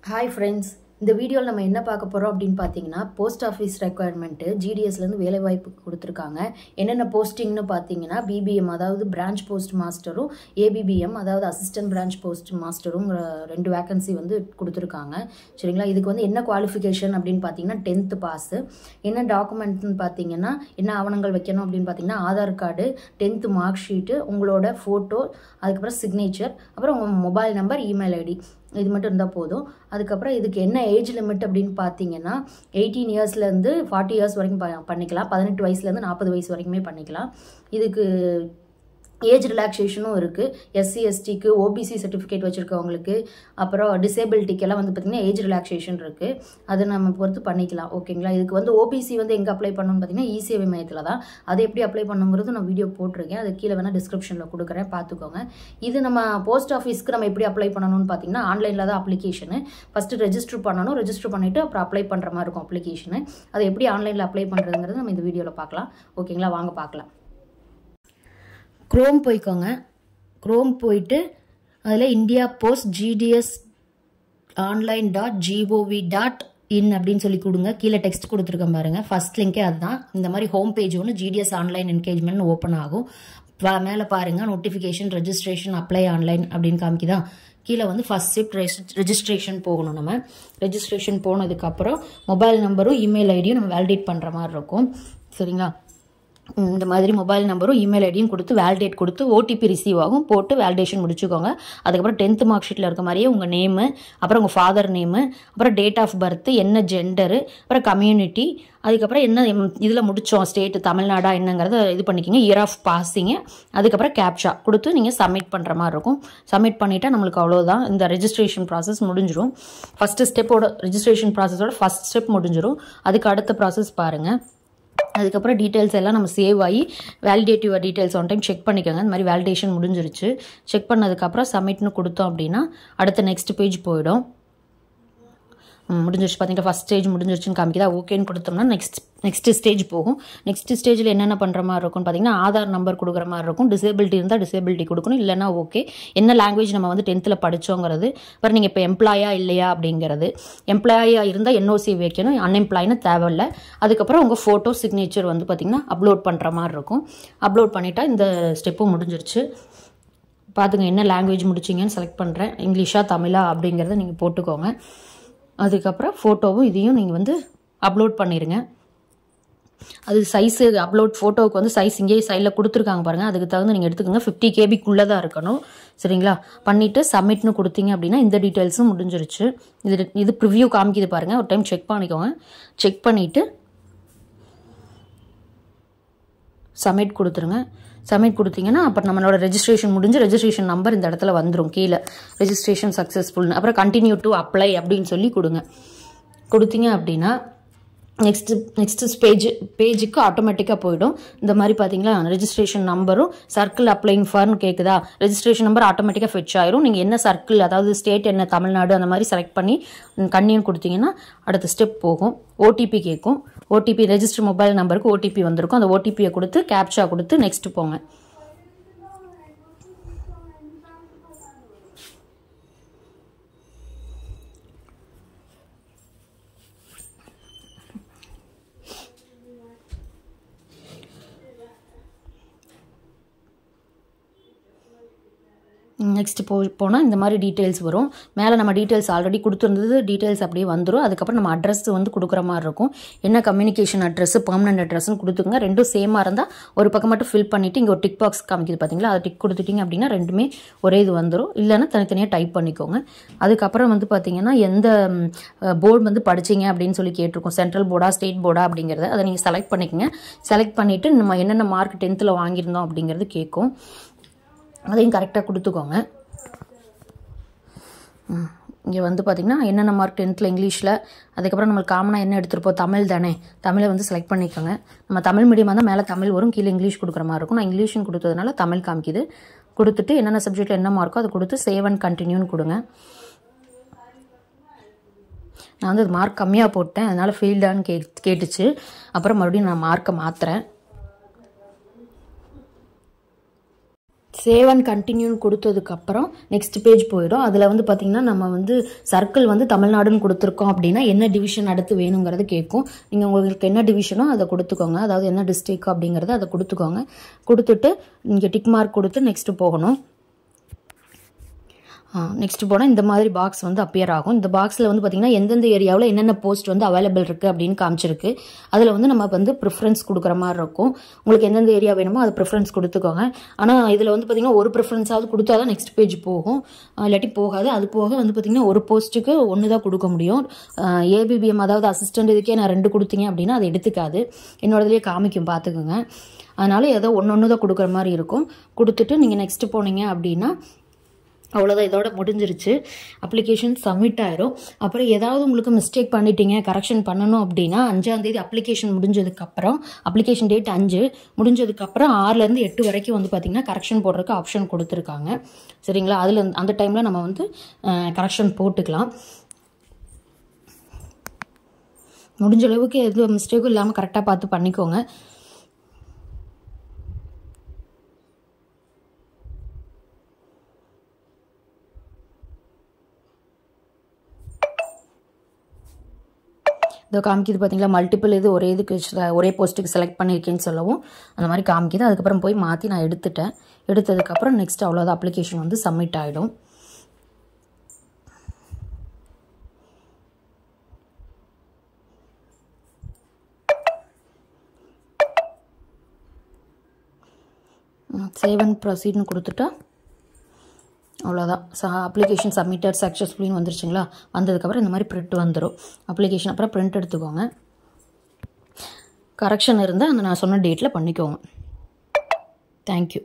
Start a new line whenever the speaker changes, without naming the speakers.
Hi friends, இந்த வீடியோல நம்ம என்ன பார்க்க போறோம் அப்படினு பாத்தீங்கன்னா போஸ்ட் ஆபீஸ் ரெக்யர்மென்ட் GDS ல இருந்து வேலை வாய்ப்பு கொடுத்திருக்காங்க. என்னென்ன போஸ்டிங்னு பாத்தீங்கன்னா BBM அதாவது பிரான்ச் போஸ்ட் மாஸ்டரும் ABBM அதாவது அசிஸ்டன்ட் பிரான்ச் போஸ்ட் மாஸ்டரும் ரெண்டு வேகன்சி வந்து கொடுத்திருக்காங்க. சரிங்களா? இதுக்கு வந்து என்ன குவாலிஃபிகேஷன் அப்படினு பாத்தீங்கன்னா 10th பாஸ். என்ன டாக்குமெண்ட்னு பாத்தீங்கன்னா என்ன ஆவணங்கள் வைக்கணும் அப்படினு பாத்தீங்கன்னா Aadhaar card, 10th mark sheet, உங்களோட போட்டோ, அதுக்கு அப்புறம் சிக்னேச்சர், அப்புறம் உங்க மொபைல் நம்பர், இமெயில் ஐடி இது மட்டும் இருந்தா போதும். அதுக்கு அப்புறம் இதுக்கு என்ன ஏஜ் லிமிட் அப்படினு பாத்தீங்கன்னா 18 இயர்ஸ்ல இருந்து 40 இயர்ஸ் வரைக்கும் பண்ணிக்கலாம். 18 வயசுல இருந்து 40 வயசு வரைக்குமே பண்ணிக்கலாம். இதுக்கு ஏஜ் ரிலாக்ஸேஷனும் இருக்கு. SC ST க்கு OBC சர்டிஃபிகேட் வச்சிருக்கவங்களுக்கு அப்புறம் டிசேபிலிட்டிக்கு எல்லாம் வந்து பாத்தீங்கன்னா ஏஜ் ரிலாக்ஸேஷன் இருக்கு. அது நம்ம பொறுத்து பண்ணிக்கலாம். ஓகேங்களா? இதுக்கு வந்து OBC வந்து எங்க அப்ளை பண்ணனும்னு பாத்தீங்கன்னா ECV மையத்துல தான். அது எப்படி அப்ளை பண்ணனும்ங்கிறது நான் வீடியோ போட்டுருக்கேன். அது கீழ வேணா டிஸ்கிரிப்ஷன்ல கொடுக்கிறேன், பாத்துக்கோங்க. இது நம்ம போஸ்ட் ஆபீஸ்க்கு நம்ம எப்படி அப்ளை பண்ணனும்னு பாத்தீங்கன்னா ஆன்லைன்ல தான் அப்ளிகேஷன். ஃபர்ஸ்ட் ரெஜிஸ்டர் பண்ணனும். ரெஜிஸ்டர் பண்ணிட்டு அப்புறம் அப்ளை பண்ற மாதிரி இருக்கும் அப்ளிகேஷன். அது எப்படி ஆன்லைன்ல அப்ளை பண்றதுங்கிறது நம்ம இந்த வீடியோல பார்க்கலாம். ஓகேங்களா? வாங்க பார்க்கலாம். Chrome போய்க்கோங்க. Chrome போயிட்டு அதில் இந்தியா போஸ்ட் GDS online.gov.in அப்படின்னு சொல்லி கொடுங்க. கீழே டெக்ஸ்ட் கொடுத்துருக்கேன் பாருங்க. ஃபர்ஸ்ட் லிங்கே அதுதான். இந்த மாதிரி ஹோம் பேஜ் ஒன்று GDS ஆன்லைன் என்கேஜ்மெண்ட் ஓப்பன் ஆகும். மேலே பாருங்க நோட்டிஃபிகேஷன், ரெஜிஸ்ட்ரேஷன், அப்ளை ஆன்லைன் அப்படின்னு காமிக்குதான். கீழே வந்து ஃபர்ஸ்ட் ஸ்டெப் ரெஜிஸ்ட்ரேஷன் போகணும். நம்ம ரெஜிஸ்ட்ரேஷன் போனதுக்கப்புறம் மொபைல் நம்பரும் இமெயில் ஐடியும் நம்ம வேலிடேட் பண்ணுற மாதிரி இருக்கும். சரிங்களா? இந்த மாதிரி மொபைல் நம்பரும் இமெயில் ஐடியும் கொடுத்து வேலிடேட் கொடுத்து OTP ரிசீவ் ஆகும். போட்டு வேலிடேஷன் முடிச்சுக்கோங்க. அதுக்கப்புறம் 10th மார்க் ஷீட்டில் இருக்க மாதிரியே உங்கள் நேமு, அப்புறம் உங்கள் ஃபாதர் நேமு, அப்புறம் டேட் ஆஃப் பர்த், என்ன ஜெண்டரு, அப்புறம் கம்யூனிட்டி, அதுக்கப்புறம் என்ன இதில் முடித்தோம் ஸ்டேட்டு தமிழ்நாடா என்னங்கிறத இது பண்ணிக்கிங்க. இயர் ஆஃப் பாஸிங்கு, அதுக்கப்புறம் கேப்சா கொடுத்து நீங்கள் சப்மிட் பண்ணுற மாதிரி இருக்கும். சப்மிட் பண்ணிட்டா நம்மளுக்கு அவ்வளோதான். இந்த ரெஜிஸ்ட்ரேஷன் ப்ராசஸ் முடிஞ்சிடும். ஃபஸ்ட்டு ஸ்டெப்போட ரெஜிஸ்ட்ரேஷன் ப்ராசஸோட ஃபஸ்ட் ஸ்டெப் முடிஞ்சிடும். அதுக்கு அடுத்த ப்ராசஸ் பாருங்கள். அதுக்கப்புறம் டீட்டெயில்ஸ் எல்லாம் நம்ம சேவ் ஆகி validate your details one time check பண்ணிக்கோங்க. இந்த மாதிரி வேலிடேஷன் முடிஞ்சிருச்சு. செக் பண்ணதுக்கப்புறம் சப்மிட்னு கொடுத்தோம் அப்படின்னா அடுத்த நெக்ஸ்ட் பேஜ் போயிடும். முடிஞ்சிருச்சு பார்த்தீங்கன்னா ஃபஸ்ட் ஸ்டேஜ் முடிஞ்சிருச்சுன்னு காமிக்குதா. ஓகேன்னு கொடுத்தோம்னா நெக்ஸ்ட் ஸ்டேஜ் போகும். நெக்ஸ்ட் ஸ்டேஜில் என்னென்ன பண்ணுற மாதிரி இருக்கும்னு பார்த்தீங்கன்னா ஆதார் நம்பர் கொடுக்குற மாதிரி இருக்கும். டிசேபிலிட்டி இருந்தால் டிசேபிலிட்டி கொடுக்கணும், இல்லைனா ஓகே. என்ன லாங்குவேஜ் நம்ம வந்து 10th படித்தோங்கிறது, அப்புறம் நீங்கள் இப்போ எம்ப்ளாயா இல்லையா அப்படிங்கிறது. எம்ப்ளாயா இருந்தால் NOC வைக்கணும், அன்எம்ப்ளாயின்னு தேவையில்லை. அதுக்கப்புறம் உங்கள் ஃபோட்டோ, சிக்னேச்சர் வந்து பார்த்திங்கன்னா அப்லோட் பண்ணுற மாதிரி இருக்கும். அப்லோட் பண்ணிட்டா இந்த ஸ்டெப்பும் முடிஞ்சிருச்சு. பார்த்துங்க என்ன லாங்குவேஜ் முடிச்சிங்கன்னு செலக்ட் பண்ணுறேன். இங்கிலீஷா தமிழா அப்படிங்கிறத நீங்கள் போட்டுக்கோங்க. அதுக்கப்புறம் ஃபோட்டோவும் இதையும் நீங்கள் வந்து அப்லோட் பண்ணிடுங்க. அது சைஸு அப்லோட் ஃபோட்டோவுக்கு வந்து சைஸ் இங்கேயே சைடில் கொடுத்துருக்காங்க பாருங்கள். அதுக்கு தகுந்த நீங்கள் எடுத்துக்கோங்க. 50 KBக்குள்ளே தான் இருக்கணும். சரிங்களா? பண்ணிவிட்டு சப்மிட்னு கொடுத்தீங்க அப்படின்னா இந்த டீட்டெயில்ஸும் முடிஞ்சிருச்சு. இது ப்ரிவ்யூ காமிக்குது பாருங்கள். ஒரு டைம் செக் பண்ணிக்கோங்க. செக் பண்ணிவிட்டு சப்மிட் கொடுத்துருங்க. சப்மிட் கொடுத்தீங்கன்னா அப்புறம் நம்மளோட ரெஜிஸ்ட்ரேஷன் முடிஞ்சு ரெஜிஸ்ட்ரேஷன் நம்பர் இந்த இடத்துல வந்துடும் கீழே. ரெஜிஸ்ட்ரேஷன் சக்ஸஸ்ஃபுல்னு அப்புறம் கண்டினியூ டு அப்ளை அப்படின்னு சொல்லி கொடுங்க. கொடுத்தீங்க அப்படின்னா நெக்ஸ்ட் பேஜுக்கு ஆட்டோமேட்டிக்காக போயிடும். இந்த மாதிரி பார்த்தீங்களா ரெஜிஸ்ட்ரேஷன் நம்பரும் சர்க்கிள் அப்ளைங் ஃபார்னு கேட்குதா. ரெஜிஸ்ட்ரேஷன் நம்பர் ஆட்டோமேட்டிக்காக ஃபெச் ஆயிரும். நீங்கள் என்ன சர்க்கிள் அதாவது ஸ்டேட் என்ன தமிழ்நாடு அந்த மாதிரி செலக்ட் பண்ணி கண்டினியூ கொடுத்தீங்கன்னா அடுத்த ஸ்டெப் போகும். OTP கேட்கும். OTP ரெஜிஸ்டர் மொபைல் நம்பருக்கு OTP வந்திருக்கும். அந்த OTPயை கொடுத்து கேப்சா கொடுத்து நெக்ஸ்ட் போங்க. நெக்ஸ்ட் போனால் இந்த மாதிரி டீட்டெயில்ஸ் வரும். மேலே நம்ம டீட்டெயில்ஸ் ஆல்ரெடி கொடுத்துருந்தது டீட்டெயில்ஸ் அப்படியே வந்துடும். அதுக்கப்புறம் நம்ம அட்ரஸ் வந்து கொடுக்குற மாதிரி இருக்கும். என்ன கம்யூனிகேஷன் அட்ரஸ், பெர்மனன்ட் அட்ரஸ்ன்னு கொடுத்துங்க. ரெண்டும் சேமாக இருந்தால் ஒரு பக்கம் மட்டும் ஃபில் பண்ணிவிட்டு இங்கே ஒரு டிக் பாக்ஸ் காமிக்குது பார்த்தீங்களா, அதை டிக் கொடுத்துட்டிங்க அப்படின்னா ரெண்டுமே ஒரே இது வந்துடும். இல்லைன்னா தனித்தனியாக டைப் பண்ணிக்கோங்க. அதுக்கப்புறம் வந்து பார்த்தீங்கன்னா எந்த போர்டு வந்து படிச்சிங்க அப்படின்னு சொல்லி கேட்டிருக்கோம். சென்ட்ரல் போர்டா ஸ்டேட் போர்டா அப்படிங்கிறத அதை நீங்கள் செலக்ட் பண்ணிக்கோங்க. செலக்ட் பண்ணிவிட்டு நம்ம என்னென்ன மார்க் 10th வாங்கியிருந்தோம் அப்படிங்கிறது கேட்கும். அதையும் கரெக்டாக கொடுத்துக்கோங்க. இங்கே வந்து பார்த்திங்கன்னா என்னென்ன மார்க் 10th இங்கிலீஷில், அதுக்கப்புறம் நம்மளுக்கு காமனாக என்ன எடுத்துருப்போம் தமிழ் தானே, தமிழை வந்து செலக்ட் பண்ணிக்கோங்க. நம்ம தமிழ் மீடியமாக தான் மேலே தமிழ் வரும், கீழே இங்கிலீஷ் கொடுக்குற மாதிரி இருக்கும். நான் இங்கிலீஷ்னு கொடுத்ததுனால தமிழ் காமிக்குது. கொடுத்துட்டு என்னென்ன சப்ஜெக்டில் என்ன மார்க்கோ அதை கொடுத்து சேவ் அண்ட் கண்டினியூன்னு கொடுங்க. நான் வந்து அது மார்க் கம்மியாக போட்டேன், அதனால் ஃபெயில்டான்னு கேட்டுச்சு. அப்புறம் மறுபடியும் நான் மார்க்கை மாற்றுறேன். சேவ் அண்ட் கண்டினியூன்னு கொடுத்ததுக்கப்புறம் நெக்ஸ்ட் பேஜ் போயிடும். அதில் வந்து பார்த்திங்கன்னா நம்ம வந்து சர்க்கிள் வந்து தமிழ்நாடுன்னு கொடுத்துருக்கோம் அப்படின்னா என்ன டிவிஷன் அடுத்து வேணுங்கிறது கேட்கும். நீங்கள் உங்களுக்கு என்ன டிவிஷனோ அதை கொடுத்துக்கோங்க, அதாவது என்ன டிஸ்ட்ரிக் அப்படிங்கிறத அதை கொடுத்துக்கோங்க. கொடுத்துட்டு இங்கே டிக் மார்க் கொடுத்து நெக்ஸ்ட்டு போகணும். நெக்ஸ்ட் போனால் இந்த மாதிரி பாக்ஸ் வந்து அப்பியர் ஆகும். இந்த பாக்ஸில் வந்து பார்த்திங்கன்னா எந்தெந்த ஏரியாவில் என்னென்ன போஸ்ட் வந்து அவைலபிள் இருக்குது அப்படின்னு காமிச்சிருக்கு. அதில் வந்து நம்ம வந்து ப்ரிஃபரன்ஸ் கொடுக்குற மாதிரி இருக்கும். உங்களுக்கு எந்தெந்த ஏரியா வேணுமோ அதை ப்ரிஃபரன்ஸ் கொடுத்துக்கோங்க. ஆனால் இதில் வந்து பார்த்திங்கன்னா ஒரு ப்ரிஃபரன்ஸாவது கொடுத்தா தான் நெக்ஸ்ட் பேஜ் போகும், இல்லாட்டி போகாது. அது போக வந்து பார்த்திங்கன்னா ஒரு போஸ்ட்டுக்கு ஒன்று தான் கொடுக்க முடியும். ஏபிபிஎம் அதாவது அசிஸ்டன்ட் இதுக்கே நான் 2 கொடுத்தீங்க அப்படின்னா அதை எடுத்துக்காது, என்னோடதுலேயே காமிக்கும், பார்த்துக்குங்க. அதனால் ஏதோ ஒன்று தான் கொடுக்குற மாதிரி இருக்கும். கொடுத்துட்டு நீங்கள் நெக்ஸ்ட்டு போனீங்க அப்படின்னா அவ்வளோதான், இதோட முடிஞ்சிருச்சு. அப்ளிகேஷன் சப்மிட் ஆயிரும். அப்புறம் ஏதாவது உங்களுக்கு மிஸ்டேக் பண்ணிட்டீங்க, கரெக்ஷன் பண்ணணும் அப்படின்னா 5ஆம் தேதி அப்ளிகேஷன் முடிஞ்சதுக்கப்புறம், அப்ளிகேஷன் டேட் 5 முடிஞ்சதுக்கப்புறம் 6லேருந்து 8 வரைக்கும் வந்து பார்த்திங்கன்னா கரெக்ஷன் போடுறதுக்கு ஆப்ஷன் கொடுத்துருக்காங்க. சரிங்களா? அதில் அந்த டைமில் நம்ம வந்து கரெக்ஷன் போட்டுக்கலாம். முடிஞ்ச அளவுக்கு எது மிஸ்டேக்கும் இல்லாமல் கரெக்டாக பார்த்து பண்ணிக்கோங்க. இதோ காமிக்கிது பார்த்தீங்களா, மல்டிபிள் இது ஒரே போஸ்ட்டுக்கு செலக்ட் பண்ணியிருக்கேன்னு சொல்லவும் அந்த மாதிரி காமிக்கிது. அதுக்கப்புறம் போய் மாற்றி நான் எடுத்துட்டேன். எடுத்ததுக்கப்புறம் நெக்ஸ்ட் அவ்வளோதான், அப்ளிகேஷன் வந்து சப்மிட் ஆகிடும். சேவ் அண்ட் ப்ரொசீட்னு கொடுத்துட்டா அவ்வளோதான். அப்ளிகேஷன் சப்மிட்டட் சக்ஸஸ்ஃபுல்லின்னு வந்துருச்சுங்களா? வந்ததுக்கப்புறம் இந்த மாதிரி பிரிண்ட் வந்துடும். அப்ளிகேஷன் அப்புறம் பிரிண்ட் எடுத்துக்கோங்க. கரெக்ஷன் இருந்தால் அந்த நான் சொன்ன டேட்டில் பண்ணிக்கோங்க. தேங்க்யூ.